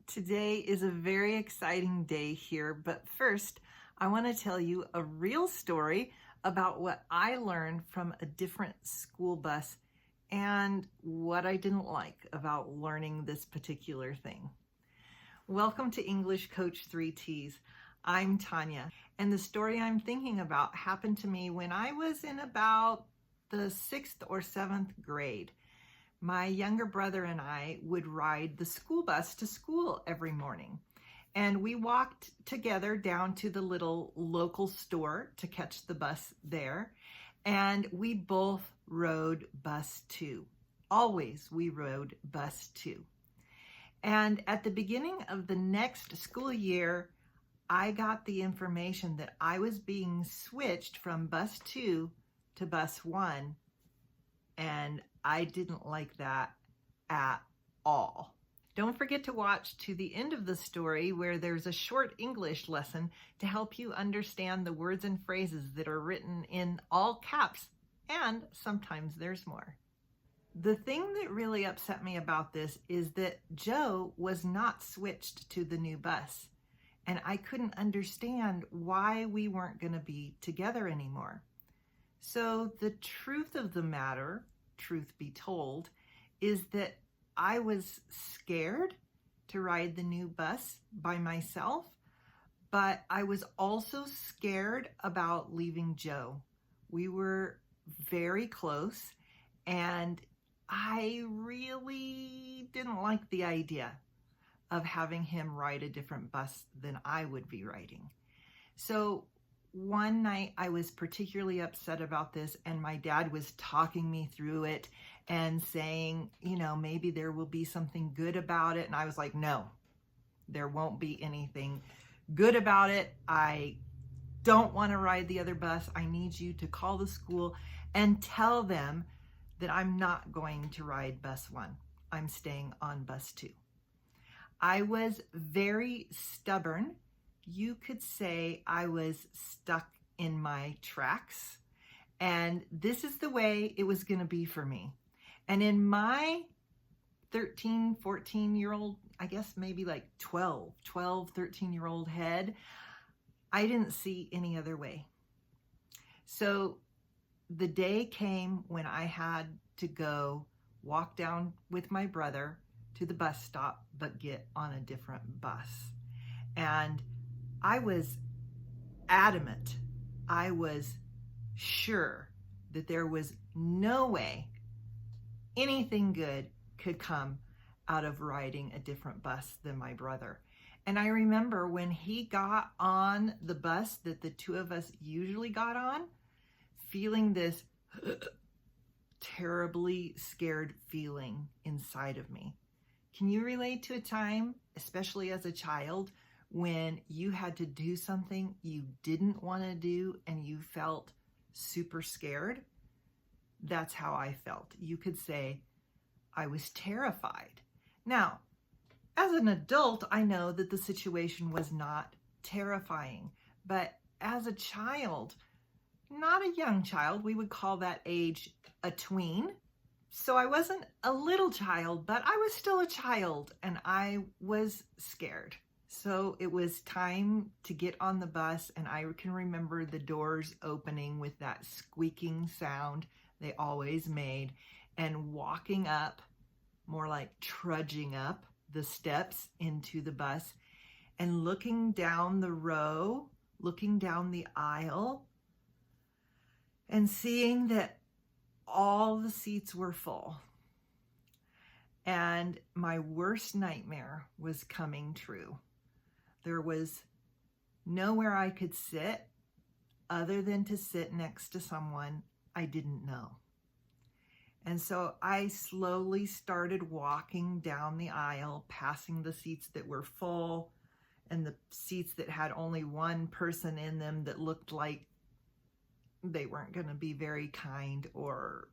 Today is a very exciting day here, but first, I want to tell you a real story about what I learned from a different school bus and what I didn't like about learning this particular thing. Welcome to English Coach 3Ts. I'm Tanya, and the story I'm thinking about happened to me when I was in about the 6th or 7th grade. My younger brother and I would ride the school bus to school every morning. And we walked together down to the little local store to catch the bus there. And we both rode bus 2. Always we rode bus 2. And at the beginning of the next school year, I got the information that I was being switched from bus 2 to bus 1. And I didn't like that at all. Don't forget to watch to the end of the story where there's a short English lesson to help you understand the words and phrases that are written in all caps, and sometimes there's more. The thing that really upset me about this is that Joe was not switched to the new bus, and I couldn't understand why we weren't going to be together anymore. So the truth of the matter, truth be told, is that I was scared to ride the new bus by myself, but I was also scared about leaving Joe. We were very close, and I really didn't like the idea of having him ride a different bus than I would be riding. So one night I was particularly upset about this, and my dad was talking me through it and saying, maybe there will be something good about it. And I was like, no, there won't be anything good about it. I don't want to ride the other bus. I need you to call the school and tell them that I'm not going to ride bus 1. I'm staying on bus 2. I was very stubborn. You could say I was stuck in my tracks, and this is the way it was going to be for me. And in my 13, 14-year-old, I guess maybe like 12, 13-year-old head, I didn't see any other way. So the day came when I had to go walk down with my brother to the bus stop, but get on a different bus. And I was adamant. I was sure that there was no way anything good could come out of riding a different bus than my brother. And I remember when he got on the bus that the two of us usually got on, feeling this terribly scared feeling inside of me. Can you relate to a time, especially as a child, when you had to do something you didn't want to do and you felt super scared? That's how I felt. You could say I was terrified. Now, as an adult, I know that the situation was not terrifying, but as a child, not a young child, we would call that age a tween. So I wasn't a little child, but I was still a child, and I was scared. So it was time to get on the bus, and I can remember the doors opening with that squeaking sound they always made, and walking up, more like trudging up the steps into the bus, and looking down the row, looking down the aisle, and seeing that all the seats were full. And my worst nightmare was coming true. There was nowhere I could sit other than to sit next to someone I didn't know. And so I slowly started walking down the aisle, passing the seats that were full and the seats that had only one person in them that looked like they weren't going to be very kind or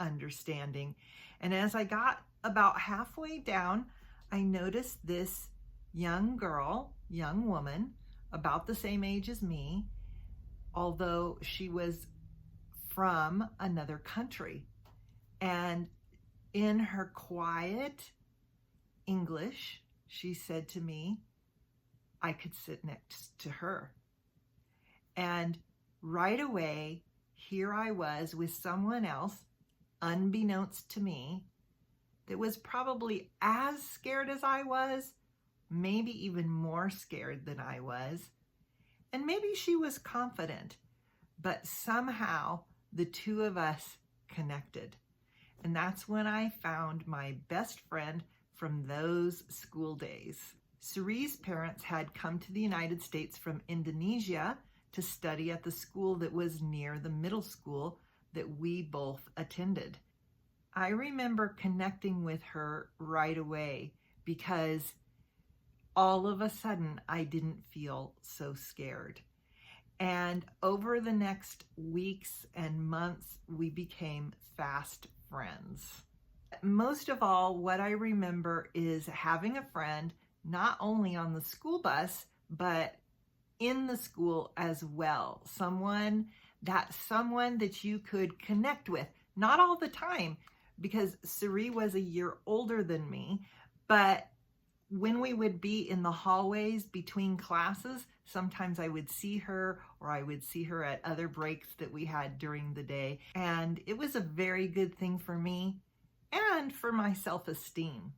understanding. And as I got about halfway down, I noticed this young woman, about the same age as me, although she was from another country. And in her quiet English, she said to me I could sit next to her. And right away, here I was with someone else, unbeknownst to me, that was probably as scared as I was, maybe even more scared than I was. And maybe she was confident, but somehow the two of us connected. And that's when I found my best friend from those school days. Cerie's parents had come to the United States from Indonesia to study at the school that was near the middle school that we both attended. I remember connecting with her right away because all of a sudden I didn't feel so scared. And over the next weeks and months, we became fast friends. Most of all, what I remember is having a friend not only on the school bus, but in the school as well. Someone that you could connect with. Not all the time, because Cerie was a year older than me, but when we would be in the hallways between classes, sometimes I would see her or I would see her at other breaks that we had during the day. And it was a very good thing for me and for my self-esteem.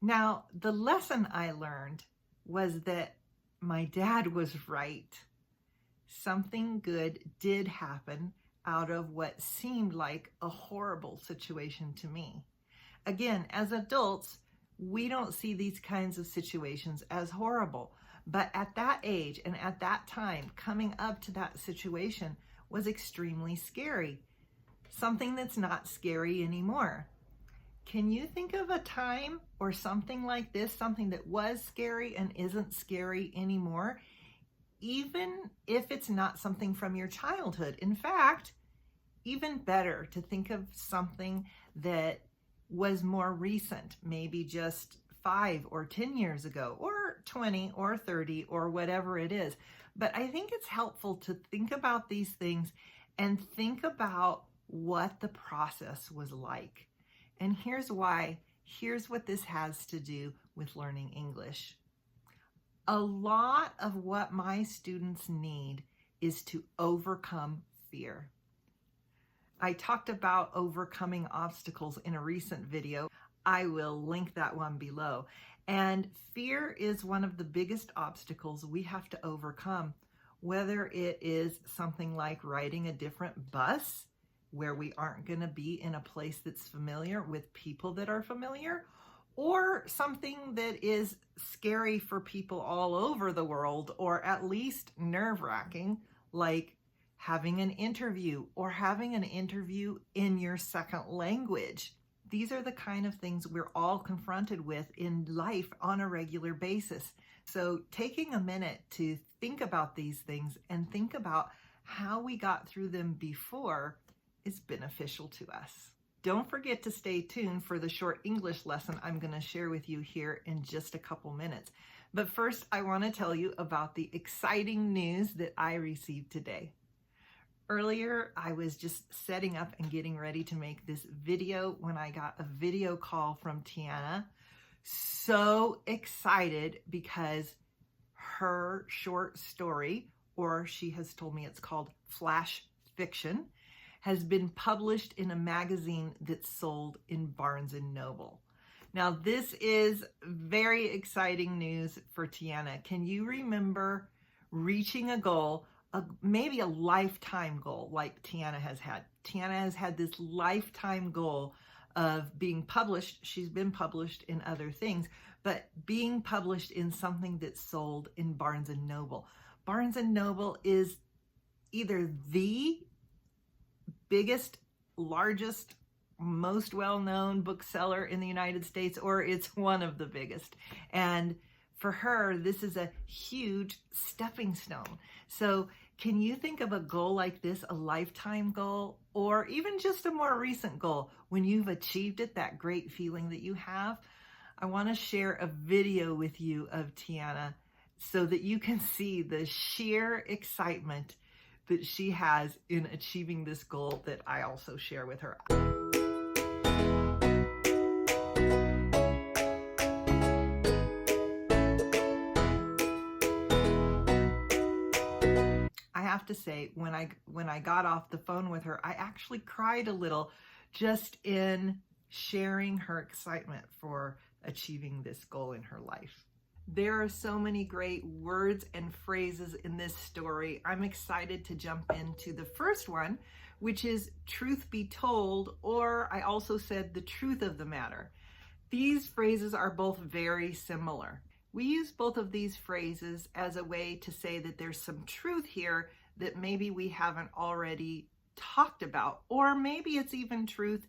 Now, the lesson I learned was that my dad was right. Something good did happen out of what seemed like a horrible situation to me. Again, as adults, we don't see these kinds of situations as horrible. But at that age and at that time, coming up to that situation was extremely scary. Something that's not scary anymore. Can you think of a time or something like this, something that was scary and isn't scary anymore, even if it's not something from your childhood? In fact, even better to think of something that was more recent, maybe just 5 or 10 years ago, or 20 or 30 or whatever it is. But I think it's helpful to think about these things and think about what the process was like. And here's why. Here's what this has to do with learning English. A lot of what my students need is to overcome fear. I talked about overcoming obstacles in a recent video. I will link that one below. And fear is one of the biggest obstacles we have to overcome, whether it is something like riding a different bus where we aren't going to be in a place that's familiar with people that are familiar, or something that is scary for people all over the world, or at least nerve-wracking, like having an interview or having an interview in your second language. These are the kind of things we're all confronted with in life on a regular basis. So taking a minute to think about these things and think about how we got through them before is beneficial to us. Don't forget to stay tuned for the short English lesson I'm going to share with you here in just a couple minutes. But first, I want to tell you about the exciting news that I received today. Earlier, I was just setting up and getting ready to make this video when I got a video call from Tiana. So excited because her short story, or she has told me it's called flash fiction, has been published in a magazine that's sold in Barnes & Noble. Now, this is very exciting news for Tiana. Can you remember reaching a goal, maybe a lifetime goal like Tiana has had? Tiana has had this lifetime goal of being published. She's been published in other things, but being published in something that's sold in Barnes & Noble. Barnes & Noble is either the biggest, largest, most well-known bookseller in the United States, or it's one of the biggest. And for her, this is a huge stepping stone. So can you think of a goal like this, a lifetime goal, or even just a more recent goal? When you've achieved it, that great feeling that you have, I want to share a video with you of Tiana so that you can see the sheer excitement that she has in achieving this goal that I also share with her. to say, when I got off the phone with her, I actually cried a little just in sharing her excitement for achieving this goal in her life. There are so many great words and phrases in this story. I'm excited to jump into the first one, which is truth be told, or I also said the truth of the matter. These phrases are both very similar. We use both of these phrases as a way to say that there's some truth here that maybe we haven't already talked about, or maybe it's even truth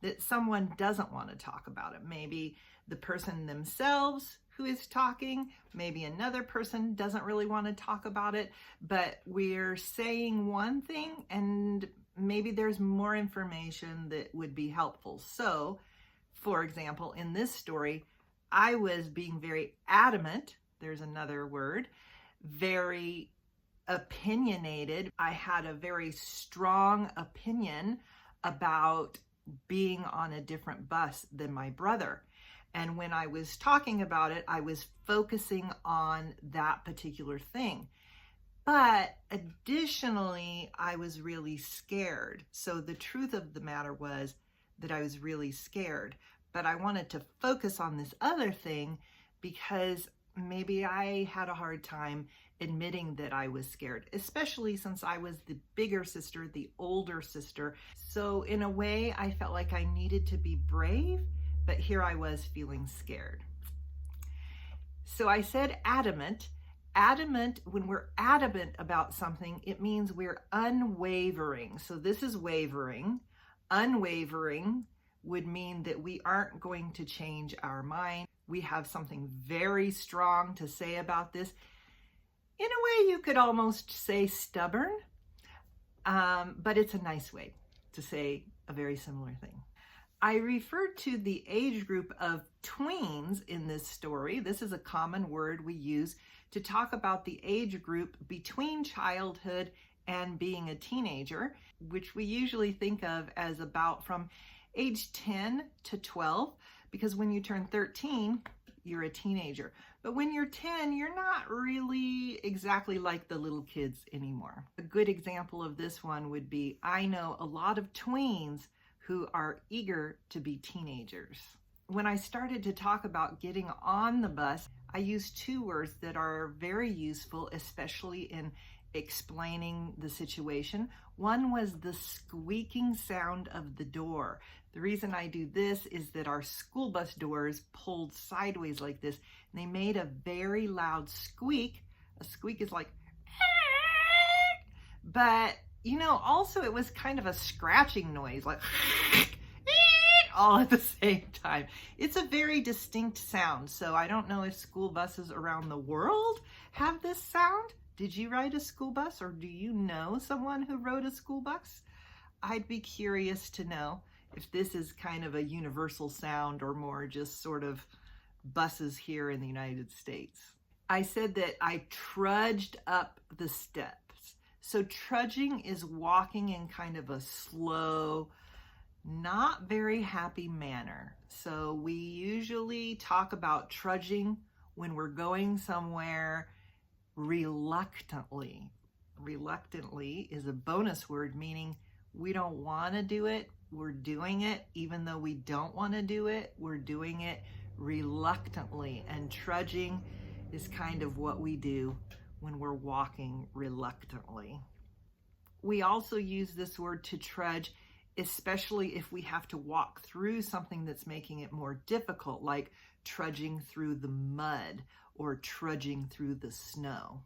that someone doesn't want to talk about it. Maybe the person themselves who is talking, maybe another person doesn't really want to talk about it, but we're saying one thing and maybe there's more information that would be helpful. So, for example, in this story, I was being very adamant, there's another word, very opinionated. I had a very strong opinion about being on a different bus than my brother. And when I was talking about it, I was focusing on that particular thing. But additionally, I was really scared. So the truth of the matter was that I was really scared. But I wanted to focus on this other thing because maybe I had a hard time admitting that I was scared, especially since I was the bigger sister, the older sister. So in a way, I felt like I needed to be brave, but here I was feeling scared. So I said adamant. Adamant, when we're adamant about something, it means we're unwavering. So this is wavering. Unwavering would mean that we aren't going to change our mind. We have something very strong to say about this. In a way, you could almost say stubborn, but it's a nice way to say a very similar thing. I referred to the age group of tweens in this story. This is a common word we use to talk about the age group between childhood and being a teenager, which we usually think of as about from age 10 to 12, because when you turn 13, you're a teenager. But when you're 10, you're not really exactly like the little kids anymore. A good example of this one would be, I know a lot of tweens who are eager to be teenagers. When I started to talk about getting on the bus, I used two words that are very useful, especially in explaining the situation. One was the squeaking sound of the door. The reason I do this is that our school bus doors pulled sideways like this, and they made a very loud squeak. A squeak is like, but you know, also it was kind of a scratching noise, like all at the same time. It's a very distinct sound. So I don't know if school buses around the world have this sound. Did you ride a school bus, or do you know someone who rode a school bus? I'd be curious to know if this is kind of a universal sound or more just sort of buses here in the United States. I said that I trudged up the steps. So trudging is walking in kind of a slow, not very happy manner. So we usually talk about trudging when we're going somewhere reluctantly. Reluctantly is a bonus word, meaning we don't want to do it, we're doing it. Even though we don't want to do it, we're doing it reluctantly. And trudging is kind of what we do when we're walking reluctantly. We also use this word to trudge, especially if we have to walk through something that's making it more difficult, like trudging through the mud or trudging through the snow.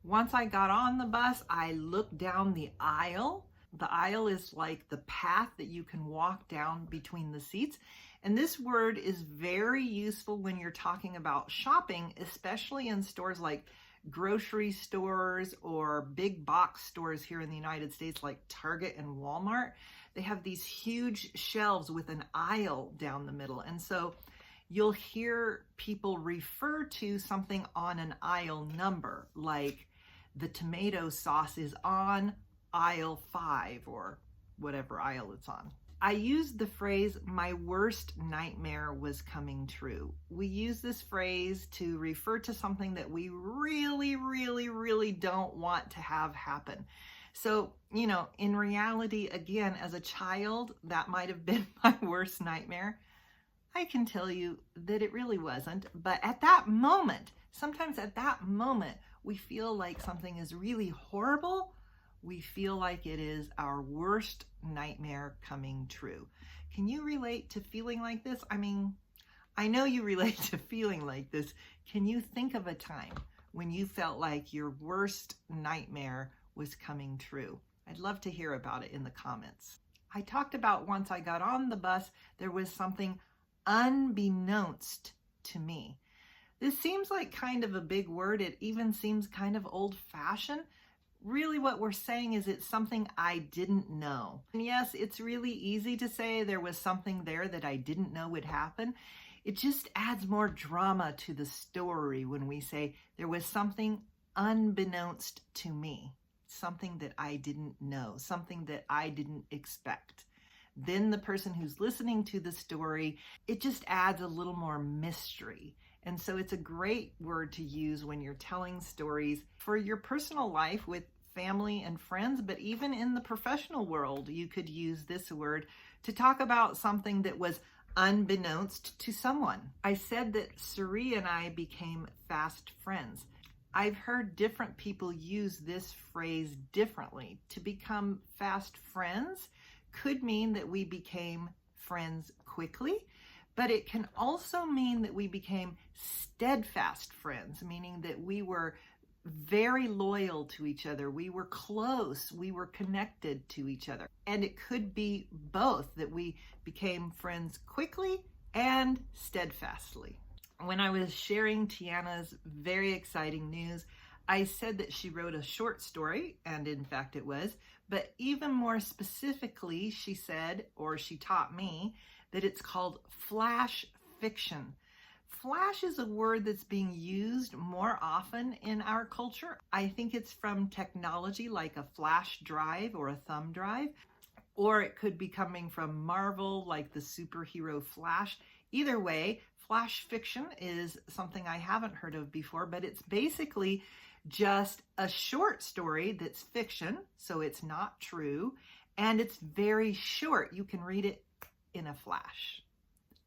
Once I got on the bus, I looked down the aisle. The aisle is like the path that you can walk down between the seats. And this word is very useful when you're talking about shopping, especially in stores like grocery stores or big box stores here in the United States like Target and Walmart. They have these huge shelves with an aisle down the middle. And so you'll hear people refer to something on an aisle number, like the tomato sauce is on aisle 5 or whatever aisle it's on. I used the phrase, my worst nightmare was coming true. We use this phrase to refer to something that we really don't want to have happen. So, in reality, again, as a child, that might have been my worst nightmare. I can tell you that it really wasn't. But at that moment, sometimes at that moment, we feel like something is really horrible. We feel like it is our worst nightmare coming true. Can you relate to feeling like this? I mean, I know you relate to feeling like this. Can you think of a time when you felt like your worst nightmare was coming true? I'd love to hear about it in the comments. I talked about once I got on the bus, there was something unbeknownst to me. This seems like kind of a big word. It even seems kind of old-fashioned. Really what we're saying is it's something I didn't know. And yes, it's really easy to say there was something there that I didn't know would happen. It just adds more drama to the story when we say there was something unbeknownst to me, something that I didn't know, something that I didn't expect. Then the person who's listening to the story, it just adds a little more mystery. And so it's a great word to use when you're telling stories for your personal life with family and friends, but even in the professional world, you could use this word to talk about something that was unbeknownst to someone. I said that Suri and I became fast friends. I've heard different people use this phrase differently. To become fast friends could mean that we became friends quickly, but it can also mean that we became steadfast friends, meaning that we were very loyal to each other. We were close. We were connected to each other. And it could be both, that we became friends quickly and steadfastly. When I was sharing Tiana's very exciting news, I said that she wrote a short story, and in fact it was, but even more specifically, she said, or she taught me, that it's called flash fiction. Flash is a word that's being used more often in our culture. I think it's from technology like a flash drive or a thumb drive, or it could be coming from Marvel like the superhero Flash. Either way, flash fiction is something I haven't heard of before, but it's basically just a short story that's fiction, so it's not true, and it's very short. You can read it in a flash.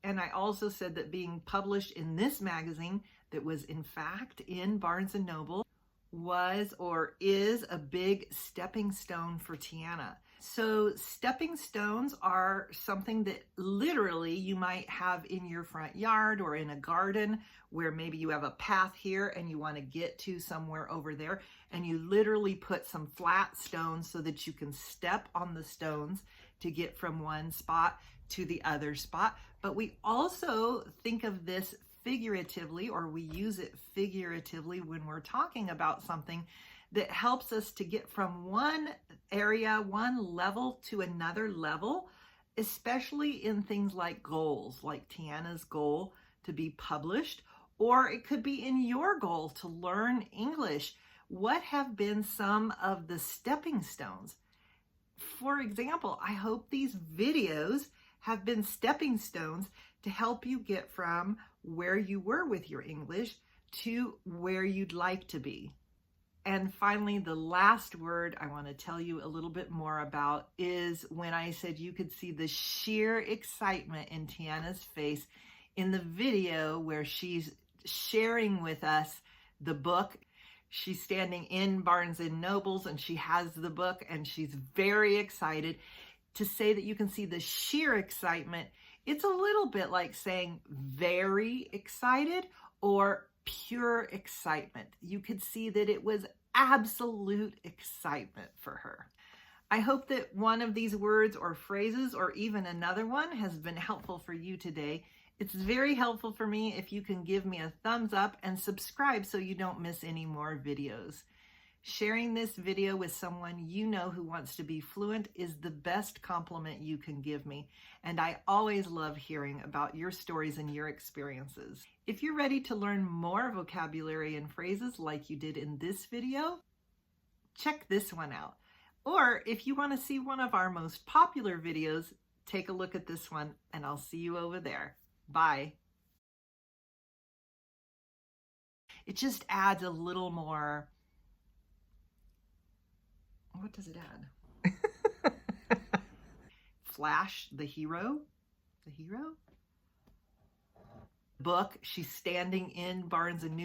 And I also said that being published in this magazine that was in fact in Barnes & Noble was or is a big stepping stone for Tiana. So stepping stones are something that literally you might have in your front yard or in a garden where maybe you have a path here and you want to get to somewhere over there, and you literally put some flat stones so that you can step on the stones to get from one spot to the other spot. But we also think of this figuratively, or we use it figuratively when we're talking about something that helps us to get from one area, one level to another level, especially in things like goals, like Tiana's goal to be published, or it could be in your goal to learn English. What have been some of the stepping stones? For example, I hope these videos have been stepping stones to help you get from where you were with your English to where you'd like to be. And finally, the last word I want to tell you a little bit more about is when I said you could see the sheer excitement in Tiana's face in the video where she's sharing with us the book. She's standing in Barnes & Noble's and she has the book and she's very excited. To say that you can see the sheer excitement, it's a little bit like saying very excited or pure excitement. You could see that it was absolute excitement for her. I hope that one of these words or phrases or even another one has been helpful for you today. It's very helpful for me if you can give me a thumbs up and subscribe so you don't miss any more videos. Sharing this video with someone you know who wants to be fluent is the best compliment you can give me, and I always love hearing about your stories and your experiences. If you're ready to learn more vocabulary and phrases like you did in this video, check this one out. Or if you want to see one of our most popular videos, take a look at this one, and I'll see you over there. Bye. It just adds a little more. What does it add? Flash, the hero. The hero? Book, she's standing in Barnes and